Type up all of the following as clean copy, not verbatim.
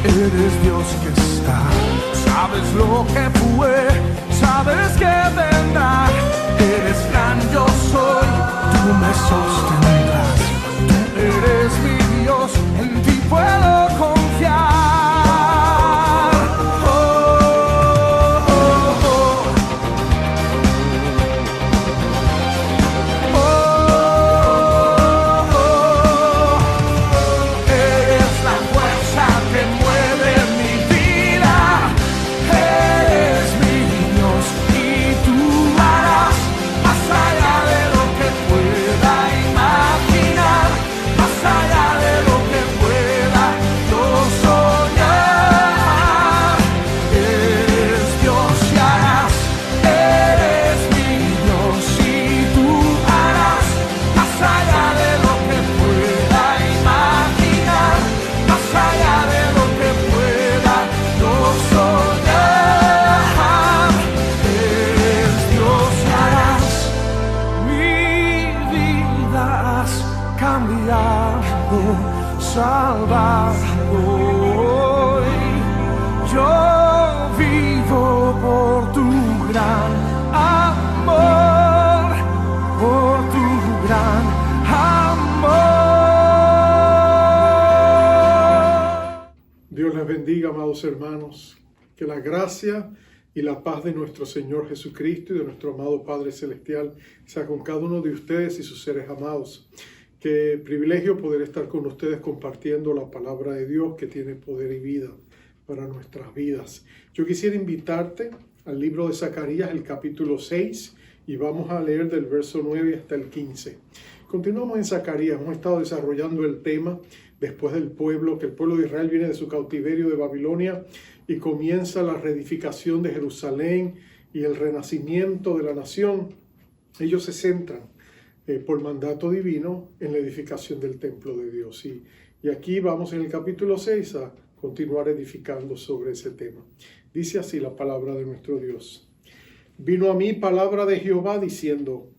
Eres Dios que está, sabes lo que fue, sabes que vendrá. Eres gran, yo soy, tú me sostendrás. Tú eres mi Dios, en ti puedo confiar. Salvado hoy, yo vivo por tu gran amor, por tu gran amor. Dios les bendiga, amados hermanos, que la gracia y la paz de nuestro Señor Jesucristo y de nuestro amado Padre Celestial sea con cada uno de ustedes y sus seres amados. Qué privilegio poder estar con ustedes compartiendo la palabra de Dios que tiene poder y vida para nuestras vidas. Yo quisiera invitarte al libro de Zacarías, el capítulo 6, y vamos a leer del verso 9 hasta el 15. Continuamos en Zacarías, hemos estado desarrollando el tema después del pueblo, que el pueblo de Israel viene de su cautiverio de Babilonia y comienza la reedificación de Jerusalén y el renacimiento de la nación. Ellos se centran por mandato divino en la edificación del templo de Dios. Y aquí vamos en el capítulo 6 a continuar edificando sobre ese tema. Dice así la palabra de nuestro Dios. Vino a mí palabra de Jehová diciendo,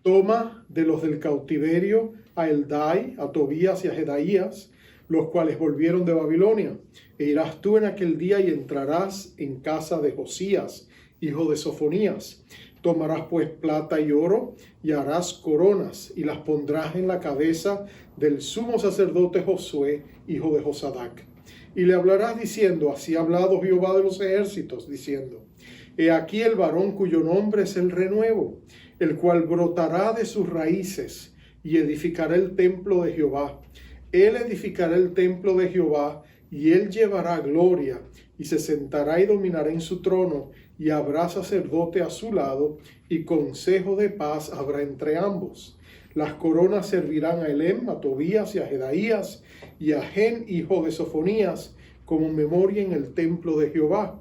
toma de los del cautiverio a Eldai, a Tobías y a Jedaías, los cuales volvieron de Babilonia, e irás tú en aquel día y entrarás en casa de Josías, hijo de Sofonías. Tomarás pues plata y oro y harás coronas y las pondrás en la cabeza del sumo sacerdote Josué, hijo de Josadac. Y le hablarás diciendo, así ha hablado Jehová de los ejércitos, diciendo, he aquí el varón cuyo nombre es el renuevo, el cual brotará de sus raíces y edificará el templo de Jehová. Él edificará el templo de Jehová y él llevará gloria y se sentará y dominará en su trono, y habrá sacerdote a su lado, y consejo de paz habrá entre ambos. Las coronas servirán a Elem, a Tobías y a Jedaías, y a Gen, hijo de Sofonías, como memoria en el templo de Jehová.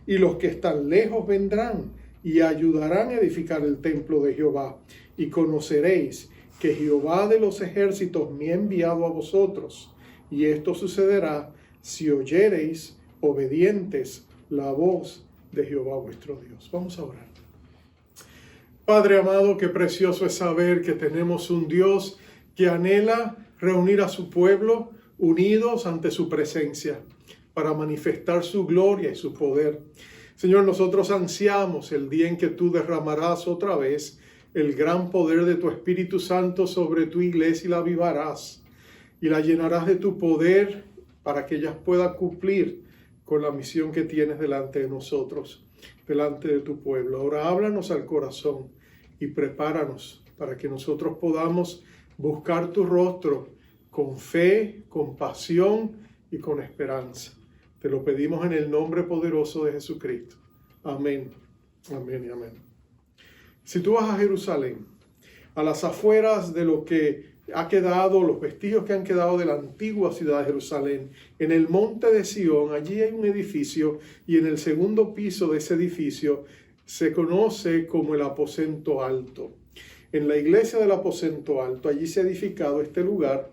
Y los que están lejos vendrán, y ayudarán a edificar el templo de Jehová. Y conoceréis que Jehová de los ejércitos me ha enviado a vosotros. Y esto sucederá si oyereis obedientes la voz de Jehová vuestro Dios. Vamos a orar. Padre amado, qué precioso es saber que tenemos un Dios que anhela reunir a su pueblo unidos ante su presencia para manifestar su gloria y su poder. Señor, nosotros ansiamos el día en que tú derramarás otra vez el gran poder de tu Espíritu Santo sobre tu iglesia y la avivarás y la llenarás de tu poder para que ella pueda cumplir con la misión que tienes delante de nosotros, delante de tu pueblo. Ahora háblanos al corazón y prepáranos para que nosotros podamos buscar tu rostro con fe, con pasión y con esperanza. Te lo pedimos en el nombre poderoso de Jesucristo. Amén, amén y amén. Si tú vas a Jerusalén, a las afueras de lo que ha quedado, los vestigios que han quedado de la antigua ciudad de Jerusalén, en el monte de Sión, allí hay un edificio y en el segundo piso de ese edificio se conoce como el aposento alto. En la iglesia del aposento alto, allí se ha edificado este lugar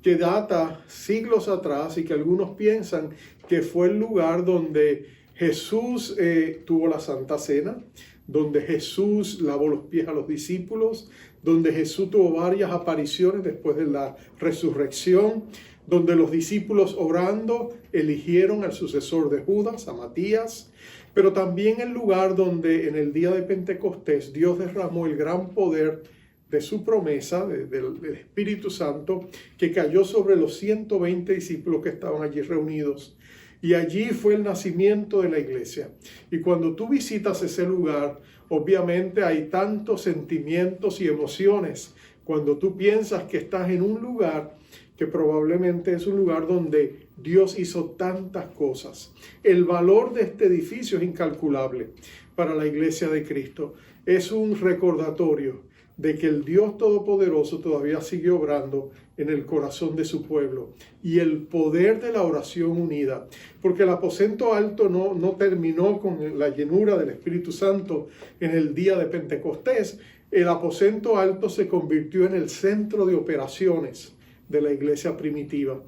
que data siglos atrás y que algunos piensan que fue el lugar donde Jesús tuvo la Santa Cena, donde Jesús lavó los pies a los discípulos, donde Jesús tuvo varias apariciones después de la resurrección, donde los discípulos orando eligieron al sucesor de Judas, a Matías, pero también el lugar donde en el día de Pentecostés Dios derramó el gran poder de su promesa, del Espíritu Santo, que cayó sobre los 120 discípulos que estaban allí reunidos. Y allí fue el nacimiento de la iglesia. Y cuando tú visitas ese lugar, obviamente hay tantos sentimientos y emociones cuando tú piensas que estás en un lugar que probablemente es un lugar donde Dios hizo tantas cosas. El valor de este edificio es incalculable para la iglesia de Cristo. Es un recordatorio de que el Dios Todopoderoso todavía sigue obrando en el corazón de su pueblo, y el poder de la oración unida, porque el aposento alto no terminó con la llenura del Espíritu Santo en el día de Pentecostés. El aposento alto se convirtió en el centro de operaciones de la iglesia primitiva.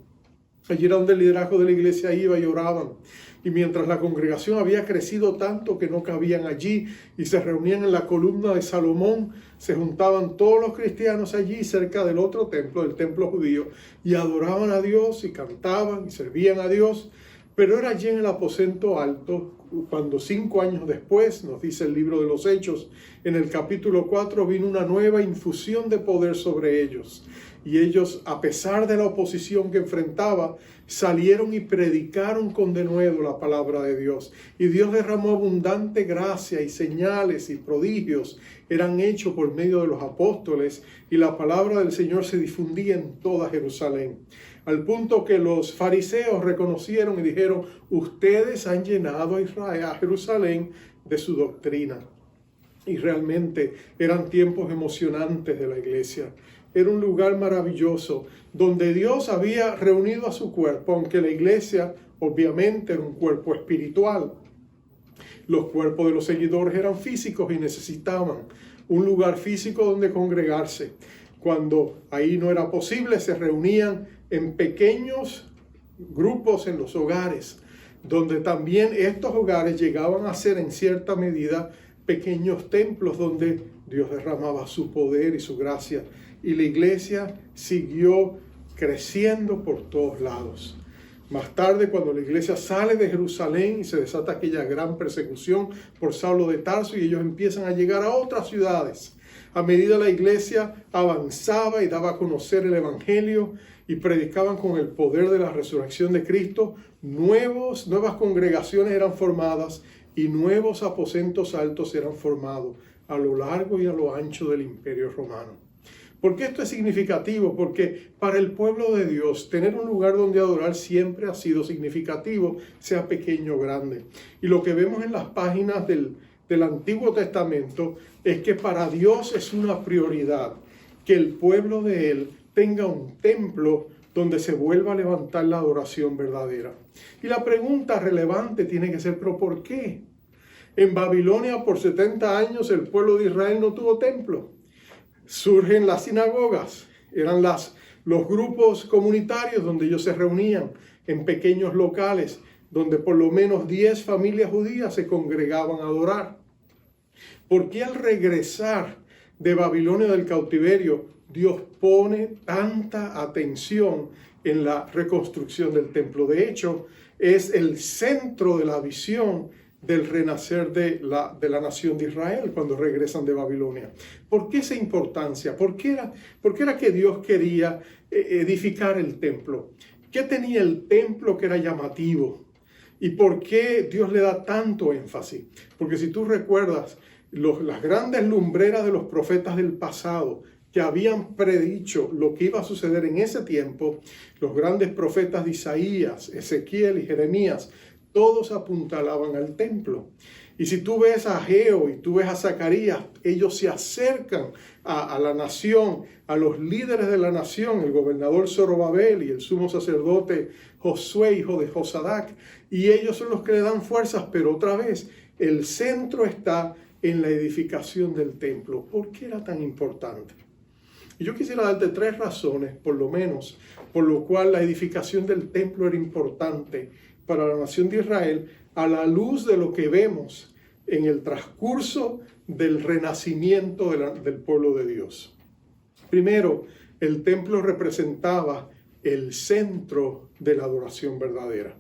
Allí era donde el liderazgo de la iglesia iba y oraban. Y mientras la congregación había crecido tanto que no cabían allí y se reunían en la columna de Salomón, se juntaban todos los cristianos allí cerca del otro templo, del templo judío, y adoraban a Dios y cantaban y servían a Dios. Pero era allí en el aposento alto cuando 5 años después, nos dice el libro de los Hechos, en el capítulo 4, vino una nueva infusión de poder sobre ellos. Y ellos, a pesar de la oposición que enfrentaba, salieron y predicaron con denuedo la palabra de Dios. Y Dios derramó abundante gracia, y señales y prodigios eran hechos por medio de los apóstoles, y la palabra del Señor se difundía en toda Jerusalén. Al punto que los fariseos reconocieron y dijeron: ustedes han llenado a Israel, a Jerusalén, de su doctrina. Y realmente eran tiempos emocionantes de la iglesia. Era un lugar maravilloso donde Dios había reunido a su cuerpo, aunque la iglesia obviamente era un cuerpo espiritual. Los cuerpos de los seguidores eran físicos y necesitaban un lugar físico donde congregarse. Cuando ahí no era posible, se reunían en pequeños grupos en los hogares, donde también estos hogares llegaban a ser en cierta medida pequeños templos donde Dios derramaba su poder y su gracia. Y la iglesia siguió creciendo por todos lados. Más tarde, cuando la iglesia sale de Jerusalén y se desata aquella gran persecución por Saulo de Tarso, y ellos empiezan a llegar a otras ciudades. A medida la iglesia avanzaba y daba a conocer el evangelio y predicaban con el poder de la resurrección de Cristo, nuevas congregaciones eran formadas y nuevos aposentos altos eran formados a lo largo y a lo ancho del Imperio Romano. ¿Por qué esto es significativo? Porque para el pueblo de Dios, tener un lugar donde adorar siempre ha sido significativo, sea pequeño o grande. Y lo que vemos en las páginas del Antiguo Testamento es que para Dios es una prioridad que el pueblo de Él tenga un templo donde se vuelva a levantar la adoración verdadera. Y la pregunta relevante tiene que ser: ¿pero por qué? En Babilonia por 70 años el pueblo de Israel no tuvo templo. Surgen las sinagogas, eran los grupos comunitarios donde ellos se reunían en pequeños locales, donde por lo menos 10 familias judías se congregaban a adorar. ¿Por qué al regresar de Babilonia del cautiverio, Dios pone tanta atención en la reconstrucción del templo? De hecho, es el centro de la visión del renacer de la nación de Israel cuando regresan de Babilonia. ¿Por qué esa importancia? ¿Por qué era que Dios quería edificar el templo? ¿Qué tenía el templo que era llamativo? ¿Y por qué Dios le da tanto énfasis? Porque si tú recuerdas, las grandes lumbreras de los profetas del pasado que habían predicho lo que iba a suceder en ese tiempo, los grandes profetas de Isaías, Ezequiel y Jeremías, todos apuntalaban al templo. Y si tú ves a Ageo y tú ves a Zacarías, ellos se acercan a la nación, a los líderes de la nación, el gobernador Zorobabel y el sumo sacerdote Josué, hijo de Josadac, y ellos son los que le dan fuerzas. Pero otra vez, el centro está en la edificación del templo. ¿Por qué era tan importante? Y yo quisiera darte 3 razones, por lo menos, por lo cual la edificación del templo era importante para la nación de Israel, a la luz de lo que vemos en el transcurso del renacimiento del pueblo de Dios. Primero, el templo representaba el centro de la adoración verdadera.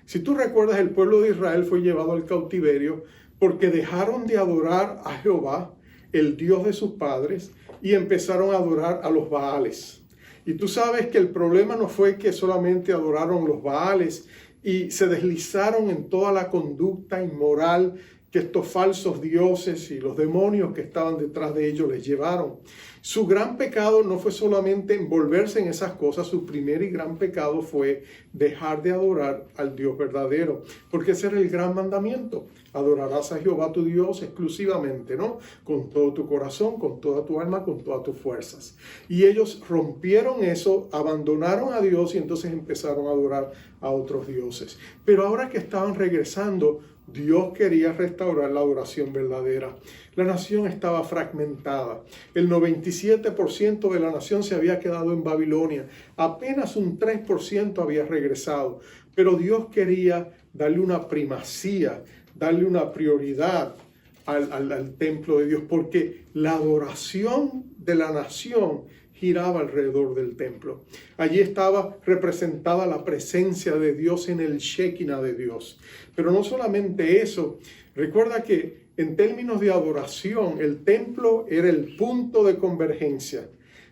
Si tú recuerdas, el pueblo de Israel fue llevado al cautiverio porque dejaron de adorar a Jehová, el Dios de sus padres, y empezaron a adorar a los Baales. Y tú sabes que el problema no fue que solamente adoraron los Baales y se deslizaron en toda la conducta inmoral que estos falsos dioses y los demonios que estaban detrás de ellos les llevaron. Su gran pecado no fue solamente envolverse en esas cosas, su primer y gran pecado fue dejar de adorar al Dios verdadero, porque ese era el gran mandamiento. Adorarás a Jehová tu Dios exclusivamente, ¿no? Con todo tu corazón, con toda tu alma, con todas tus fuerzas. Y ellos rompieron eso, abandonaron a Dios y entonces empezaron a adorar a otros dioses. Pero ahora que estaban regresando, Dios quería restaurar la adoración verdadera. La nación estaba fragmentada. El 97% de la nación se había quedado en Babilonia. Apenas un 3% había regresado. Pero Dios quería darle una primacía, darle una prioridad al templo de Dios, porque la adoración de la nación giraba alrededor del templo. Allí estaba representada la presencia de Dios en el Shekinah de Dios. Pero no solamente eso, recuerda que en términos de adoración, el templo era el punto de convergencia,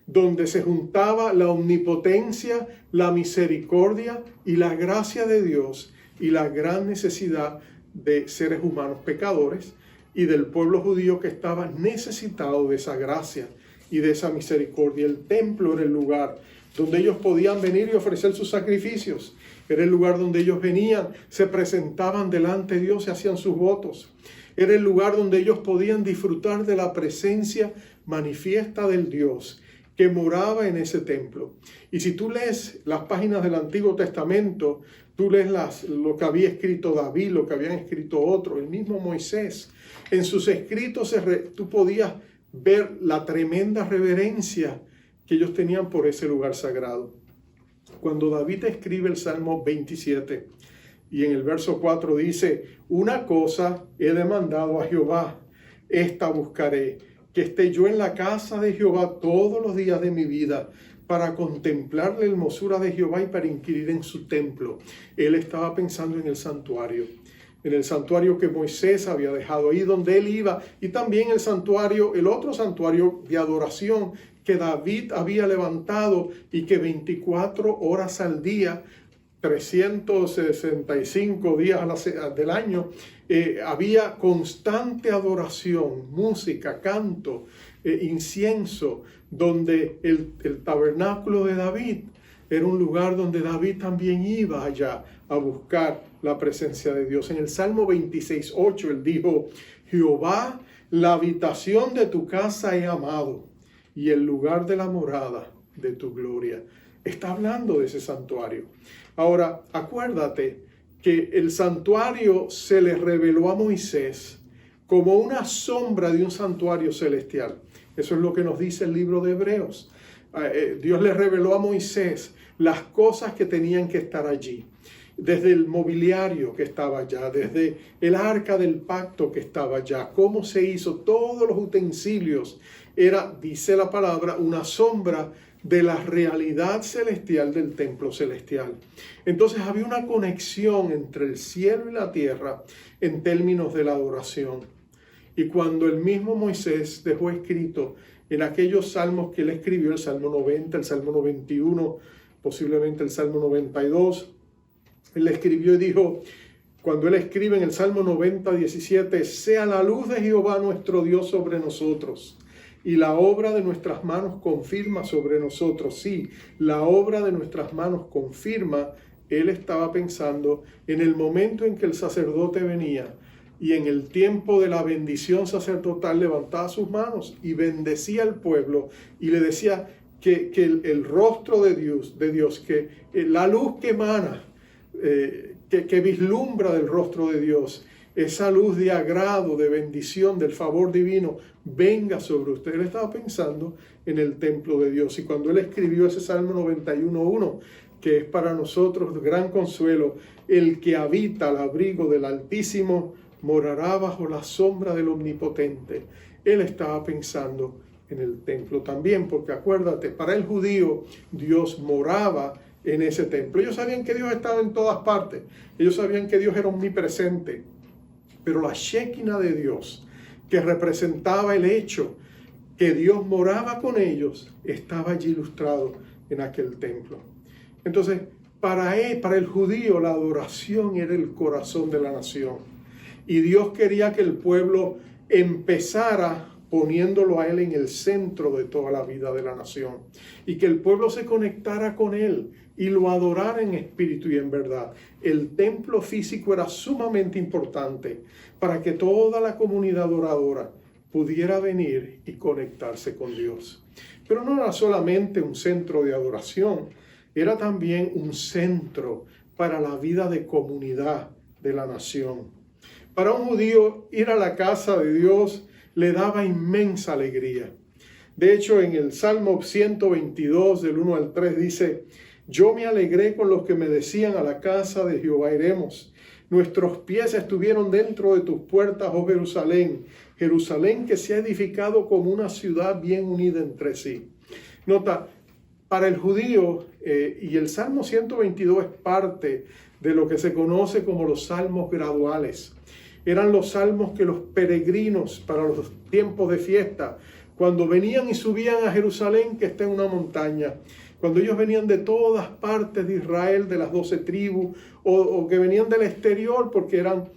donde se juntaba la omnipotencia, la misericordia y la gracia de Dios y la gran necesidad de seres humanos pecadores y del pueblo judío que estaba necesitado de esa gracia y de esa misericordia. El templo era el lugar donde ellos podían venir y ofrecer sus sacrificios. Era el lugar donde ellos venían, se presentaban delante de Dios y hacían sus votos. Era el lugar donde ellos podían disfrutar de la presencia manifiesta del Dios que moraba en ese templo. Y si tú lees las páginas del Antiguo Testamento, tú lees lo que había escrito David, lo que habían escrito otros, el mismo Moisés. En sus escritos tú podías ver la tremenda reverencia que ellos tenían por ese lugar sagrado. Cuando David escribe el Salmo 27 y en el verso 4 dice: una cosa he demandado a Jehová, esta buscaré, que esté yo en la casa de Jehová todos los días de mi vida, para contemplar la hermosura de Jehová y para inquirir en su templo. Él estaba pensando en el santuario que Moisés había dejado ahí donde él iba, y también el otro santuario de adoración que David había levantado y que 24 horas al día, 365 días del año, había constante adoración, música, canto, incienso, donde el tabernáculo de David era un lugar donde David también iba allá a buscar la presencia de Dios. En el Salmo 26:8 él dijo: Jehová, la habitación de tu casa he amado, y el lugar de la morada de tu gloria. Está hablando de ese santuario. Ahora, acuérdate que el santuario se le reveló a Moisés como una sombra de un santuario celestial. Eso es lo que nos dice el libro de Hebreos. Dios le reveló a Moisés las cosas que tenían que estar allí. Desde el mobiliario que estaba allá, desde el arca del pacto que estaba allá, cómo se hizo, todos los utensilios. Era, dice la palabra, una sombra de la realidad celestial del templo celestial. Entonces había una conexión entre el cielo y la tierra en términos de la adoración. Y cuando el mismo Moisés dejó escrito en aquellos salmos que él escribió, el Salmo 90, el Salmo 91, posiblemente el Salmo 92, él escribió y dijo, cuando él escribe en el Salmo 90, 17, sea la luz de Jehová nuestro Dios sobre nosotros, y la obra de nuestras manos confirma sobre nosotros. Sí, la obra de nuestras manos confirma. Él estaba pensando en el momento en que el sacerdote venía y en el tiempo de la bendición sacerdotal levantaba sus manos y bendecía al pueblo y le decía que el rostro de Dios, que la luz que emana, que vislumbra del rostro de Dios, esa luz de agrado, de bendición, del favor divino, venga sobre usted. Él estaba pensando en el templo de Dios. Y cuando él escribió ese Salmo 91:1, que es para nosotros gran consuelo, el que habita al abrigo del Altísimo morará bajo la sombra del Omnipotente. Él estaba pensando en el templo también, porque acuérdate, para el judío Dios moraba en ese templo. Ellos sabían que Dios estaba en todas partes, ellos sabían que Dios era omnipresente, pero la Shekinah de Dios, que representaba el hecho que Dios moraba con ellos, estaba allí ilustrado en aquel templo. Entonces, para el judío, la adoración era el corazón de la nación. Y Dios quería que el pueblo empezara poniéndolo a Él en el centro de toda la vida de la nación. Y que el pueblo se conectara con Él y lo adorara en espíritu y en verdad. El templo físico era sumamente importante para que toda la comunidad adoradora pudiera venir y conectarse con Dios. Pero no era solamente un centro de adoración, era también un centro para la vida de comunidad de la nación. Para un judío, ir a la casa de Dios le daba inmensa alegría. De hecho, en el Salmo 122, del 1 al 3, dice: yo me alegré con los que me decían, a la casa de Jehová iremos. Nuestros pies estuvieron dentro de tus puertas, oh Jerusalén. Jerusalén que se ha edificado como una ciudad bien unida entre sí. Nota, para el judío, y el Salmo 122 es parte de lo que se conoce como los salmos graduales. Eran los salmos que los peregrinos para los tiempos de fiesta, cuando venían y subían a Jerusalén, que está en una montaña, cuando ellos venían de todas partes de Israel, de las 12 tribus, o que venían del exterior porque eran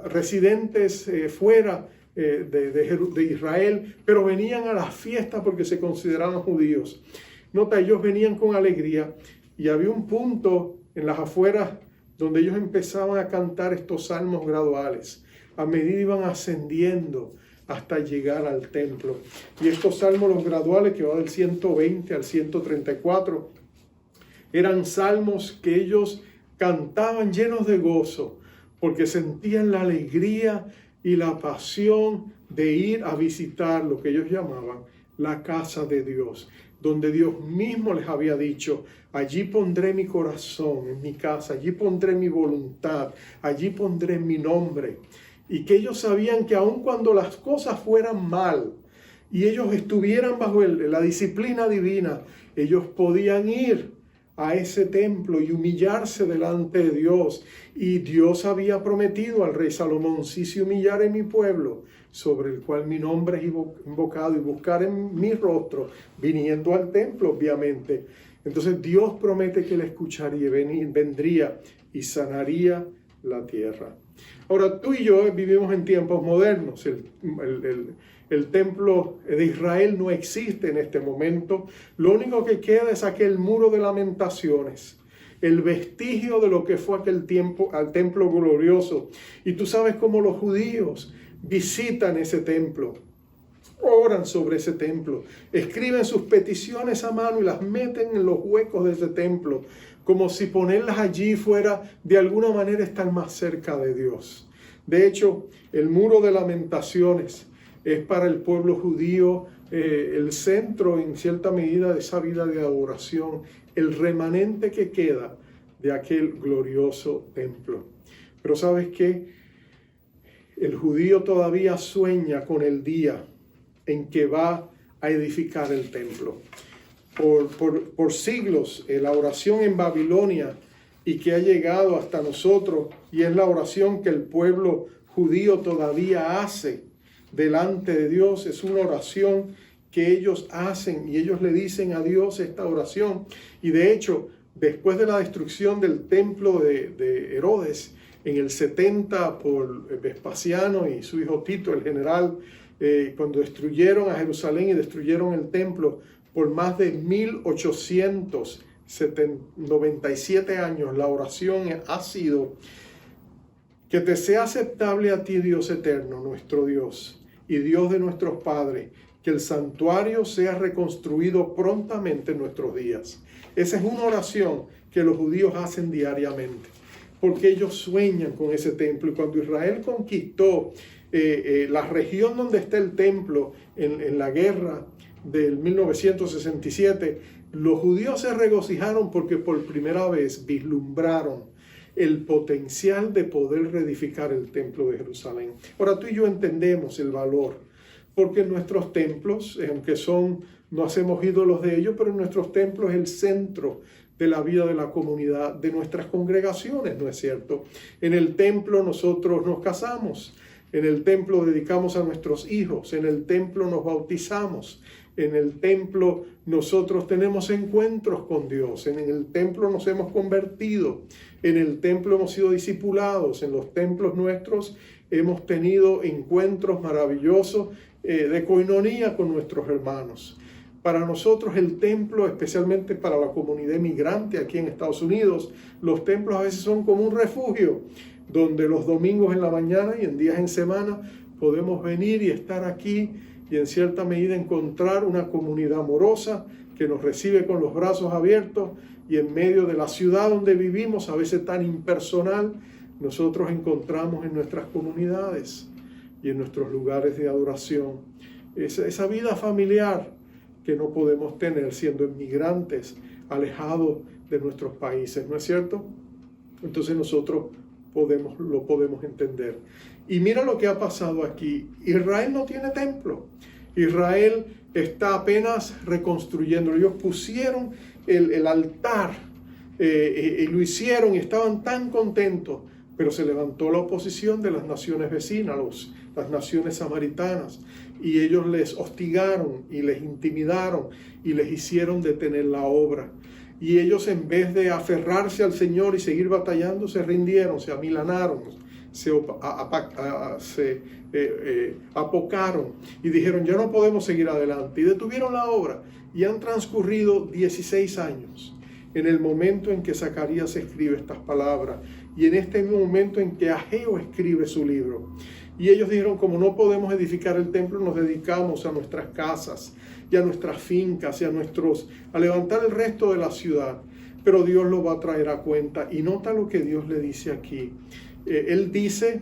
residentes fuera de Israel, pero venían a las fiestas porque se consideraban judíos. Nota, ellos venían con alegría y había un punto en las afueras donde ellos empezaban a cantar estos salmos graduales. A medida iban ascendiendo hasta llegar al templo. Y estos salmos, los graduales, que van del 120 al 134, eran salmos que ellos cantaban llenos de gozo, porque sentían la alegría y la pasión de ir a visitar lo que ellos llamaban la casa de Dios, donde Dios mismo les había dicho: allí pondré mi corazón, en mi casa, allí pondré mi voluntad, allí pondré mi nombre. Y que ellos sabían que aun cuando las cosas fueran mal y ellos estuvieran bajo la disciplina divina, ellos podían ir a ese templo y humillarse delante de Dios. Y Dios había prometido al rey Salomón: si se humillare mi pueblo, sobre el cual mi nombre es invocado, y buscar en mi rostro, viniendo al templo, obviamente. Entonces Dios promete que le escucharía, vendría y sanaría la tierra. Ahora, tú y yo vivimos en tiempos modernos. El templo de Israel no existe en este momento. Lo único que queda es aquel muro de lamentaciones, el vestigio de lo que fue aquel tiempo, al templo glorioso. Y tú sabes cómo los judíos visitan ese templo, oran sobre ese templo, escriben sus peticiones a mano y las meten en los huecos de ese templo, como si ponerlas allí fuera de alguna manera estar más cerca de Dios. De hecho, el muro de lamentaciones es para el pueblo judío el centro en cierta medida de esa vida de adoración, el remanente que queda de aquel glorioso templo. Pero ¿sabes qué? El judío todavía sueña con el día en que va a edificar el templo. Por siglos, la oración en Babilonia, y que ha llegado hasta nosotros, y es la oración que el pueblo judío todavía hace delante de Dios, es una oración que ellos hacen y ellos le dicen a Dios esta oración. Y de hecho, después de la destrucción del templo de Herodes en el 70 por Vespasiano y su hijo Tito, el general, cuando destruyeron a Jerusalén y destruyeron el templo por más de 1897 años, la oración ha sido: que te sea aceptable a ti, Dios eterno, nuestro Dios y Dios de nuestros padres, que el santuario sea reconstruido prontamente en nuestros días. Esa es una oración que los judíos hacen diariamente, porque ellos sueñan con ese templo. Y cuando Israel conquistó la región donde está el templo en la guerra del 1967, los judíos se regocijaron porque por primera vez vislumbraron el potencial de poder reedificar el templo de Jerusalén. Ahora, tú y yo entendemos el valor porque en nuestros templos, aunque no hacemos ídolos de ellos, pero en nuestros templos es el centro de la vida de la comunidad, de nuestras congregaciones, ¿no es cierto? En el templo nosotros nos casamos, en el templo dedicamos a nuestros hijos, en el templo nos bautizamos, en el templo nosotros tenemos encuentros con Dios, en el templo nos hemos convertido, en el templo hemos sido discipulados, en los templos nuestros hemos tenido encuentros maravillosos de coinonía con nuestros hermanos. Para nosotros el templo, especialmente para la comunidad inmigrante aquí en Estados Unidos, los templos a veces son como un refugio, donde los domingos en la mañana y en días en semana podemos venir y estar aquí y en cierta medida encontrar una comunidad amorosa que nos recibe con los brazos abiertos, y en medio de la ciudad donde vivimos, a veces tan impersonal, nosotros encontramos en nuestras comunidades y en nuestros lugares de adoración esa vida familiar que no podemos tener siendo inmigrantes alejados de nuestros países, ¿no es cierto? Entonces nosotros lo podemos entender. Y mira lo que ha pasado aquí. Israel no tiene templo. Israel está apenas reconstruyendo. Ellos pusieron el altar y lo hicieron y estaban tan contentos, pero se levantó la oposición de las naciones vecinas, las naciones samaritanas, y ellos les hostigaron y les intimidaron y les hicieron detener la obra. Y ellos, en vez de aferrarse al Señor y seguir batallando, se rindieron, se amilanaron, se apocaron y dijeron: ya no podemos seguir adelante, y detuvieron la obra. Y han transcurrido 16 años en el momento en que Zacarías escribe estas palabras y en este mismo momento en que Ageo escribe su libro. Y ellos dijeron: como no podemos edificar el templo, nos dedicamos a nuestras casas y a nuestras fincas y a levantar el resto de la ciudad. Pero Dios lo va a traer a cuenta. Y nota lo que Dios le dice aquí. Él dice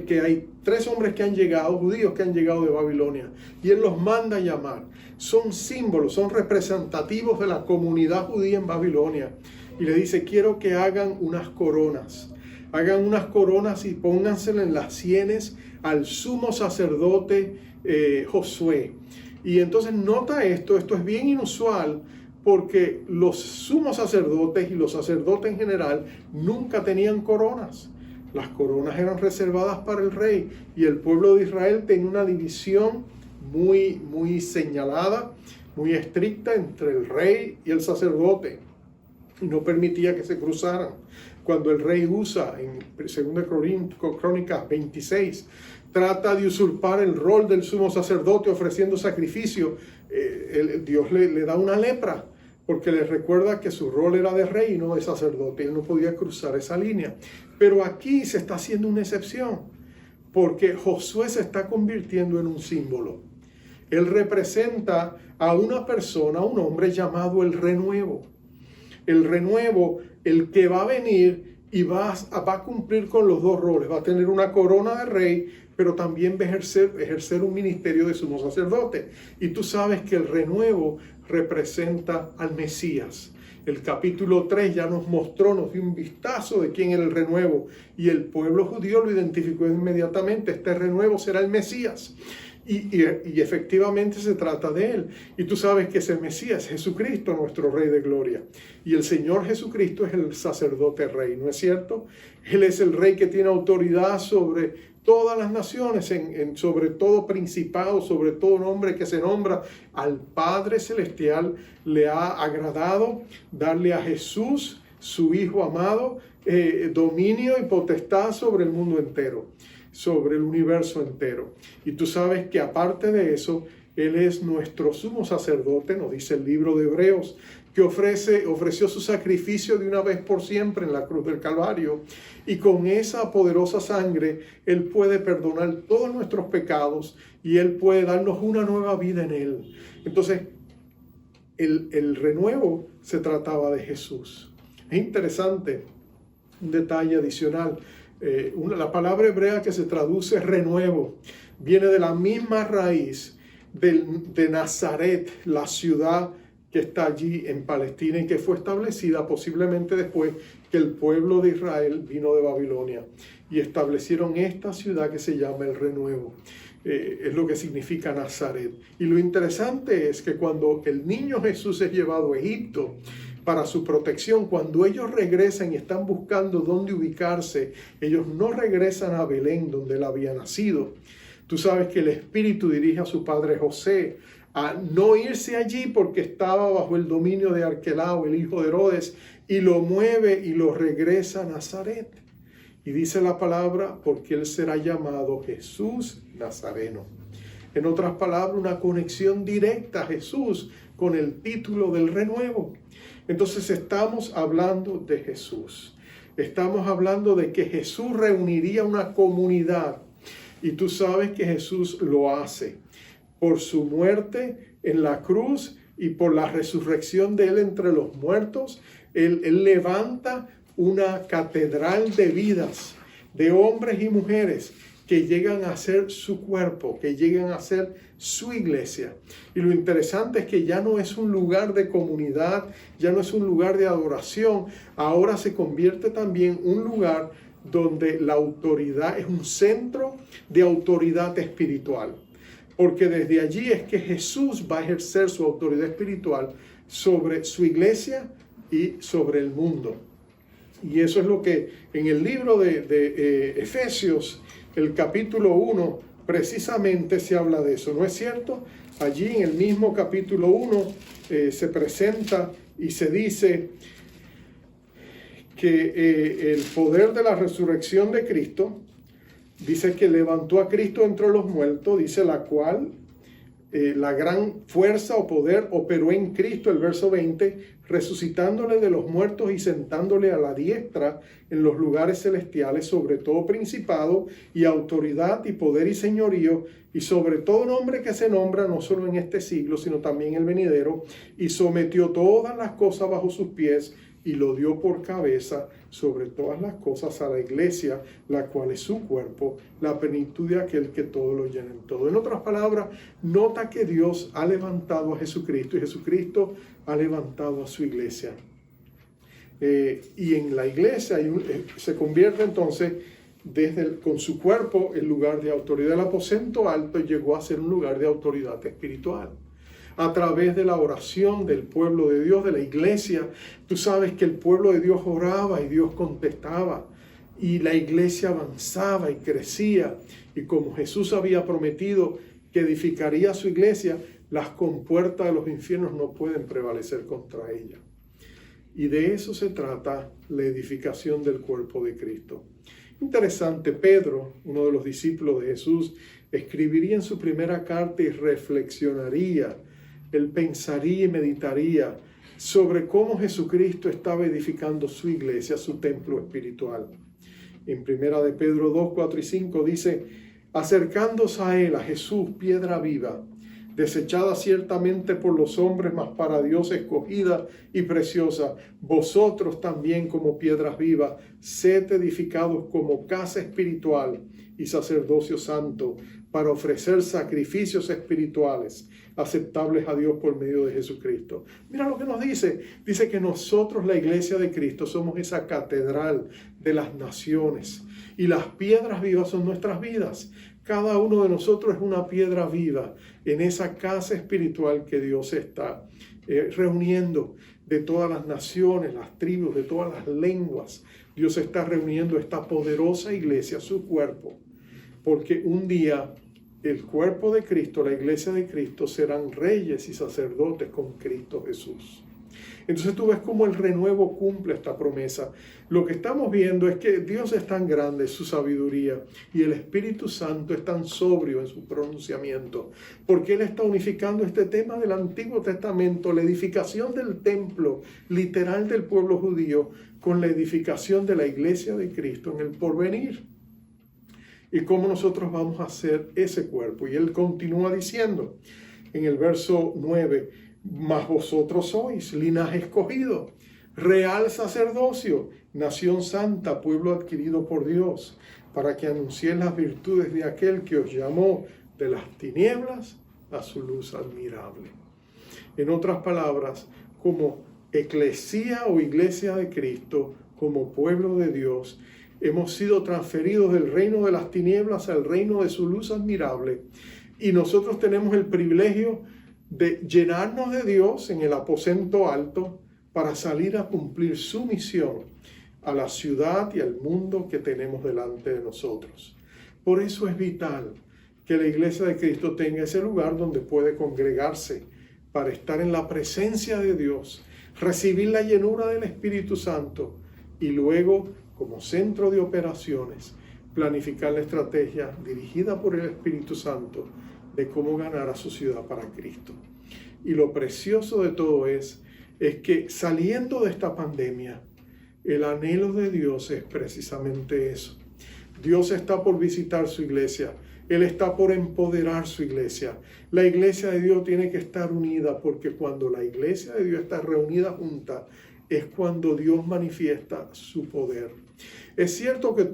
que hay 3 hombres que han llegado, judíos que han llegado de Babilonia, y Él los manda a llamar. Son símbolos, son representativos de la comunidad judía en Babilonia. Y le dice: quiero que hagan unas coronas. Hagan unas coronas y pónganselas en las sienes al sumo sacerdote Josué. Y entonces nota esto es bien inusual, porque los sumos sacerdotes y los sacerdotes en general nunca tenían coronas. Las coronas eran reservadas para el rey, y el pueblo de Israel tenía una división muy señalada, muy estricta entre el rey y el sacerdote, y no permitía que se cruzaran. Cuando el rey Usa, en 2 Crónicas 26, trata de usurpar el rol del sumo sacerdote ofreciendo sacrificio, Dios le da una lepra, porque le recuerda que su rol era de rey y no de sacerdote. Él no podía cruzar esa línea. Pero aquí se está haciendo una excepción, porque Josué se está convirtiendo en un símbolo. Él representa a una persona, a un hombre llamado el renuevo. El renuevo, el que va a venir y va a cumplir con los 2 roles. Va a tener una corona de rey, pero también va a ejercer un ministerio de sumo sacerdote. Y tú sabes que el renuevo representa al Mesías. El capítulo 3 ya nos dio un vistazo de quién era el renuevo, y el pueblo judío lo identificó inmediatamente. Este renuevo será el Mesías. Y efectivamente se trata de él. Y tú sabes que ese Mesías, Jesucristo, nuestro Rey de Gloria. Y el Señor Jesucristo es el sacerdote rey, ¿no es cierto? Él es el rey que tiene autoridad sobre todas las naciones, sobre todo principado, sobre todo nombre que se nombra. Al Padre Celestial le ha agradado darle a Jesús, su Hijo amado, dominio y potestad sobre el mundo entero, sobre el universo entero. Y tú sabes que aparte de eso, Él es nuestro sumo sacerdote, nos dice el libro de Hebreos, que ofreció su sacrificio de una vez por siempre en la cruz del Calvario, y con esa poderosa sangre Él puede perdonar todos nuestros pecados y Él puede darnos una nueva vida en Él. Entonces, el renuevo se trataba de Jesús. Es interesante, un detalle adicional. La palabra hebrea que se traduce renuevo viene de la misma raíz de Nazaret, la ciudad que está allí en Palestina y que fue establecida posiblemente después que el pueblo de Israel vino de Babilonia, y establecieron esta ciudad que se llama el Renuevo. es lo que significa Nazaret. Y lo interesante es que cuando el niño Jesús es llevado a Egipto para su protección, cuando ellos regresan y están buscando dónde ubicarse, ellos no regresan a Belén, donde él había nacido. Tú sabes que el Espíritu dirige a su padre José a no irse allí porque estaba bajo el dominio de Arquelao, el hijo de Herodes, y lo mueve y lo regresa a Nazaret. Y dice la palabra, porque él será llamado Jesús Nazareno. En otras palabras, una conexión directa a Jesús con el título del renuevo. Entonces estamos hablando de Jesús. Estamos hablando de que Jesús reuniría una comunidad. Y tú sabes que Jesús lo hace por su muerte en la cruz y por la resurrección de él entre los muertos. Él levanta una catedral de vidas, de hombres y mujeres que llegan a ser su cuerpo, que llegan a ser su iglesia. Y lo interesante es que ya no es un lugar de comunidad, ya no es un lugar de adoración, ahora se convierte también en un lugar donde la autoridad es un centro de autoridad espiritual. Porque desde allí es que Jesús va a ejercer su autoridad espiritual sobre su iglesia y sobre el mundo. Y eso es lo que en el libro de Efesios, el capítulo 1, precisamente se habla de eso, ¿no es cierto? Allí en el mismo capítulo 1 se presenta y se dice que el poder de la resurrección de Cristo, dice que levantó a Cristo entre los muertos, dice la cual la gran fuerza o poder operó en Cristo, el verso 20, resucitándole de los muertos y sentándole a la diestra en los lugares celestiales, sobre todo principado y autoridad y poder y señorío, y sobre todo nombre que se nombra no solo en este siglo, sino también el venidero, y sometió todas las cosas bajo sus pies, y lo dio por cabeza sobre todas las cosas a la iglesia, la cual es su cuerpo, la plenitud de aquel que todo lo llena en todo. En otras palabras, nota que Dios ha levantado a Jesucristo y Jesucristo ha levantado a su iglesia. Y en la iglesia se convierte entonces con su cuerpo el lugar de autoridad. El aposento alto llegó a ser un lugar de autoridad espiritual. A través de la oración del pueblo de Dios, de la iglesia, tú sabes que el pueblo de Dios oraba y Dios contestaba. Y la iglesia avanzaba y crecía. Y como Jesús había prometido que edificaría su iglesia, las compuertas de los infiernos no pueden prevalecer contra ella. Y de eso se trata la edificación del cuerpo de Cristo. Interesante, Pedro, uno de los discípulos de Jesús, escribiría en su primera carta y reflexionaría. Él pensaría y meditaría sobre cómo Jesucristo estaba edificando su iglesia, su templo espiritual. En primera de Pedro 2, 4 y 5 dice, acercándose a él, a Jesús, piedra viva, desechada ciertamente por los hombres, mas para Dios escogida y preciosa, vosotros también como piedras vivas, sed edificados como casa espiritual y sacerdocio santo, para ofrecer sacrificios espirituales aceptables a Dios por medio de Jesucristo. Mira lo que nos dice. Dice que nosotros, la iglesia de Cristo, somos esa catedral de las naciones. Y las piedras vivas son nuestras vidas. Cada uno de nosotros es una piedra viva en esa casa espiritual que Dios está reuniendo de todas las naciones, las tribus, de todas las lenguas. Dios está reuniendo esta poderosa iglesia, su cuerpo. Porque un día el cuerpo de Cristo, la iglesia de Cristo, serán reyes y sacerdotes con Cristo Jesús. Entonces tú ves cómo el renuevo cumple esta promesa. Lo que estamos viendo es que Dios es tan grande, su sabiduría, y el Espíritu Santo es tan sobrio en su pronunciamiento, porque Él está unificando este tema del Antiguo Testamento, la edificación del templo literal del pueblo judío, con la edificación de la iglesia de Cristo en el porvenir. Y cómo nosotros vamos a hacer ese cuerpo. Y Él continúa diciendo en el verso 9, mas vosotros sois linaje escogido, real sacerdocio, nación santa, pueblo adquirido por Dios, para que anunciéis las virtudes de aquel que os llamó de las tinieblas a su luz admirable. En otras palabras, como eclesía o iglesia de Cristo, como pueblo de Dios, Hemos sido transferidos del reino de las tinieblas al reino de su luz admirable. Y nosotros tenemos el privilegio de llenarnos de Dios en el aposento alto para salir a cumplir su misión a la ciudad y al mundo que tenemos delante de nosotros. Por eso es vital que la Iglesia de Cristo tenga ese lugar donde puede congregarse para estar en la presencia de Dios, recibir la llenura del Espíritu Santo y luego, como centro de operaciones, planificar la estrategia dirigida por el Espíritu Santo de cómo ganar a su ciudad para Cristo. Y lo precioso de todo es que saliendo de esta pandemia, el anhelo de Dios es precisamente eso. Dios está por visitar su iglesia. Él está por empoderar su iglesia. La iglesia de Dios tiene que estar unida, porque cuando la iglesia de Dios está reunida junta, es cuando Dios manifiesta su poder. Es cierto que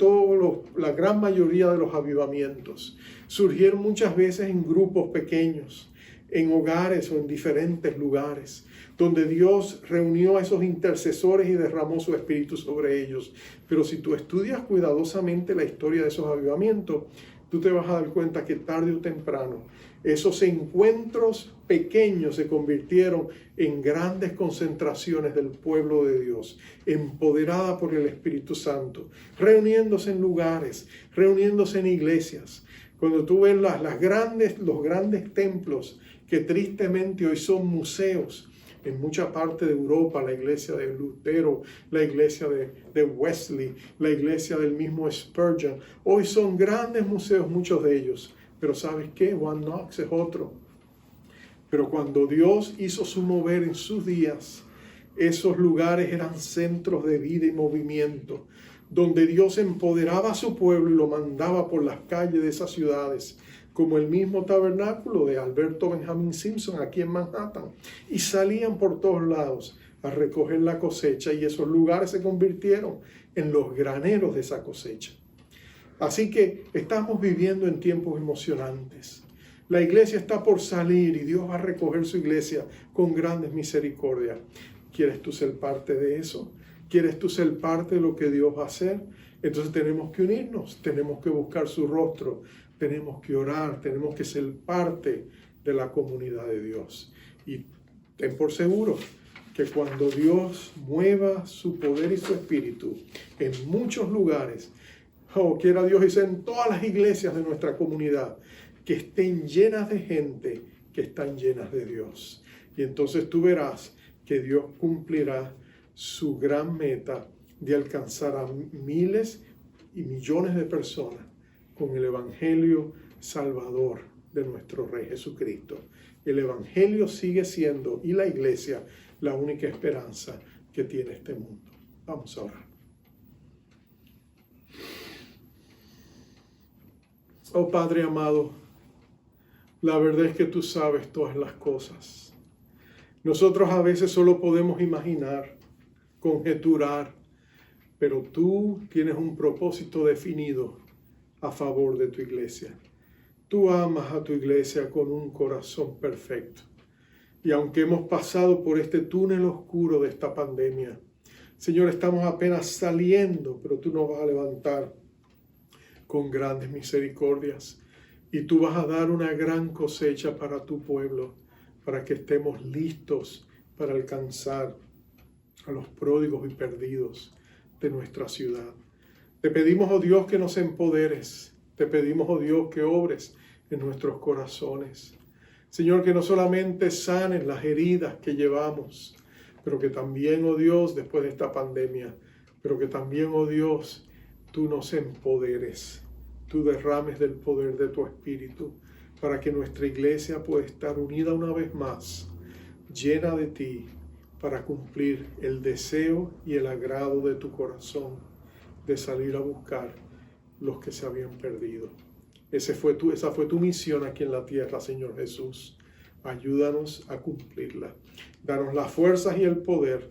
la gran mayoría de los avivamientos surgieron muchas veces en grupos pequeños, en hogares o en diferentes lugares, donde Dios reunió a esos intercesores y derramó su espíritu sobre ellos. Pero si tú estudias cuidadosamente la historia de esos avivamientos, tú te vas a dar cuenta que tarde o temprano esos encuentros pequeños se convirtieron en grandes concentraciones del pueblo de Dios, empoderada por el Espíritu Santo, reuniéndose en lugares, reuniéndose en iglesias. Cuando tú ves los grandes templos que tristemente hoy son museos, en mucha parte de Europa, la iglesia de Lutero, la iglesia de Wesley, la iglesia del mismo Spurgeon, hoy son grandes museos, muchos de ellos. Pero ¿sabes qué? One Knox es otro. Pero cuando Dios hizo su mover en sus días, esos lugares eran centros de vida y movimiento, donde Dios empoderaba a su pueblo y lo mandaba por las calles de esas ciudades, como el mismo tabernáculo de Alberto Benjamin Simpson aquí en Manhattan, y salían por todos lados a recoger la cosecha, y esos lugares se convirtieron en los graneros de esa cosecha. Así que estamos viviendo en tiempos emocionantes. La iglesia está por salir y Dios va a recoger su iglesia con grandes misericordias. ¿Quieres tú ser parte de eso? ¿Quieres tú ser parte de lo que Dios va a hacer? Entonces tenemos que unirnos, tenemos que buscar su rostro, tenemos que orar, tenemos que ser parte de la comunidad de Dios. Y ten por seguro que cuando Dios mueva su poder y su espíritu en muchos lugares, quiera Dios y sea en todas las iglesias de nuestra comunidad, que estén llenas de gente que están llenas de Dios. Y entonces tú verás que Dios cumplirá su gran meta de alcanzar a miles y millones de personas con el evangelio salvador de nuestro Rey Jesucristo. El evangelio sigue siendo, y la iglesia, la única esperanza que tiene este mundo. Vamos a orar. Oh Padre amado, la verdad es que tú sabes todas las cosas. Nosotros a veces solo podemos imaginar, conjeturar, pero tú tienes un propósito definido a favor de tu iglesia. Tú amas a tu iglesia con un corazón perfecto. Y aunque hemos pasado por este túnel oscuro de esta pandemia, Señor, estamos apenas saliendo, pero tú nos vas a levantar con grandes misericordias, y tú vas a dar una gran cosecha para tu pueblo, para que estemos listos para alcanzar a los pródigos y perdidos de nuestra ciudad. Te pedimos, oh Dios, que nos empoderes. Te pedimos, oh Dios, que obres en nuestros corazones. Señor, que no solamente sanes las heridas que llevamos, pero que también, oh Dios, después de esta pandemia, pero que también, oh Dios, tú nos empoderes, tú derrames del poder de tu Espíritu, para que nuestra iglesia pueda estar unida una vez más, llena de ti, para cumplir el deseo y el agrado de tu corazón, de salir a buscar los que se habían perdido. Esa fue tu misión aquí en la tierra, Señor Jesús. Ayúdanos a cumplirla. Danos las fuerzas y el poder.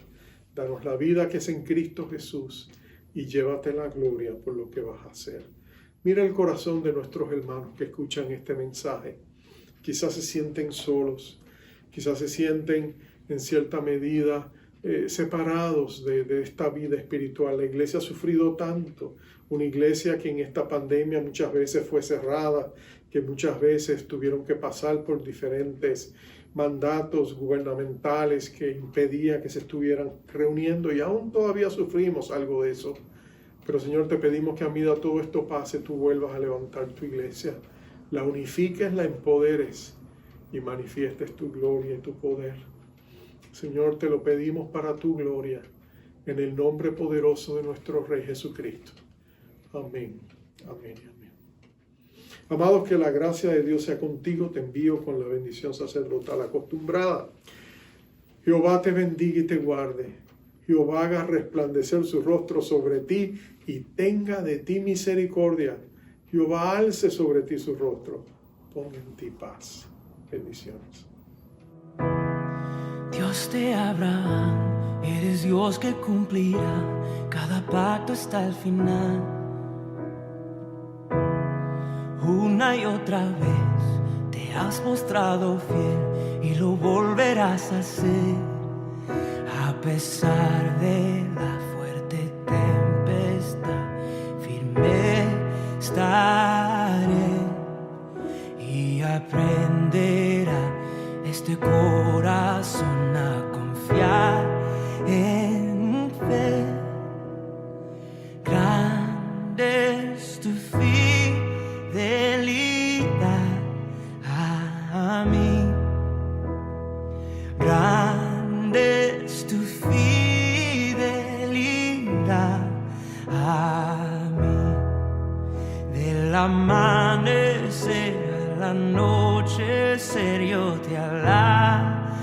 Danos la vida que es en Cristo Jesús. Y llévate la gloria por lo que vas a hacer. Mira el corazón de nuestros hermanos que escuchan este mensaje. Quizás se sienten solos. Quizás se sienten en cierta medida separados de esta vida espiritual. La iglesia ha sufrido tanto, una iglesia que en esta pandemia muchas veces fue cerrada, que muchas veces tuvieron que pasar por diferentes mandatos gubernamentales que impedían que se estuvieran reuniendo, y aún todavía sufrimos algo de eso. Pero Señor, te pedimos que a medida todo esto pase, tú vuelvas a levantar tu iglesia, la unifiques, la empoderes y manifiestes tu gloria y tu poder. Señor, te lo pedimos para tu gloria, en el nombre poderoso de nuestro Rey Jesucristo. Amén, amén, amén. Amados, que la gracia de Dios sea contigo. Te envío con la bendición sacerdotal acostumbrada. Jehová te bendiga y te guarde. Jehová haga resplandecer su rostro sobre ti y tenga de ti misericordia. Jehová alce sobre ti su rostro, ponga en ti paz. Bendiciones. Dios de Abraham, eres Dios que cumplirá cada pacto hasta el final. Una y otra vez te has mostrado fiel y lo volverás a hacer. A pesar de la fuerte tempestad, firme estaré y aprenderá este corazón a confiar en fe. Grande es tu fidelidad a mí. Grande es tu fidelidad a mí. Del amanecer al anochecer yo te alabaré.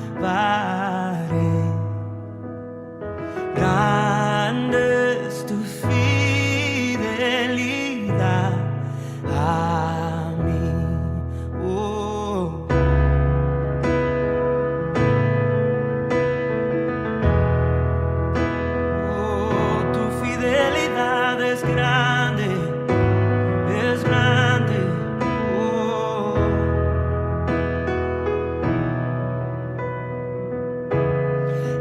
Grande es tu fidelidad a mí. Oh. Oh, tu fidelidad es grande, es grande. Oh.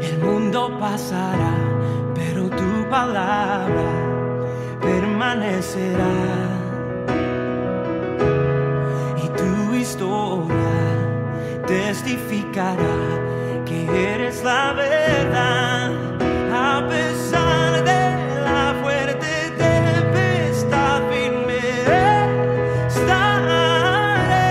El mundo pasará, pero tu palabra permanecerá. Y tu historia testificará que eres la verdad. A pesar de la fuerte tempestad, firme estaré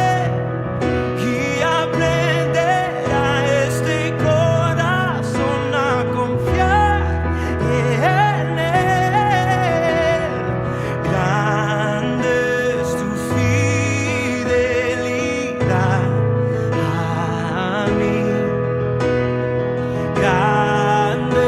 y aprenderá este corazón a confiar en él. Grande es tu fidelidad a mí. Grande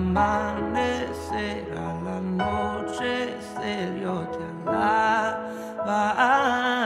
amanecer, al anochecer yo te alabaré.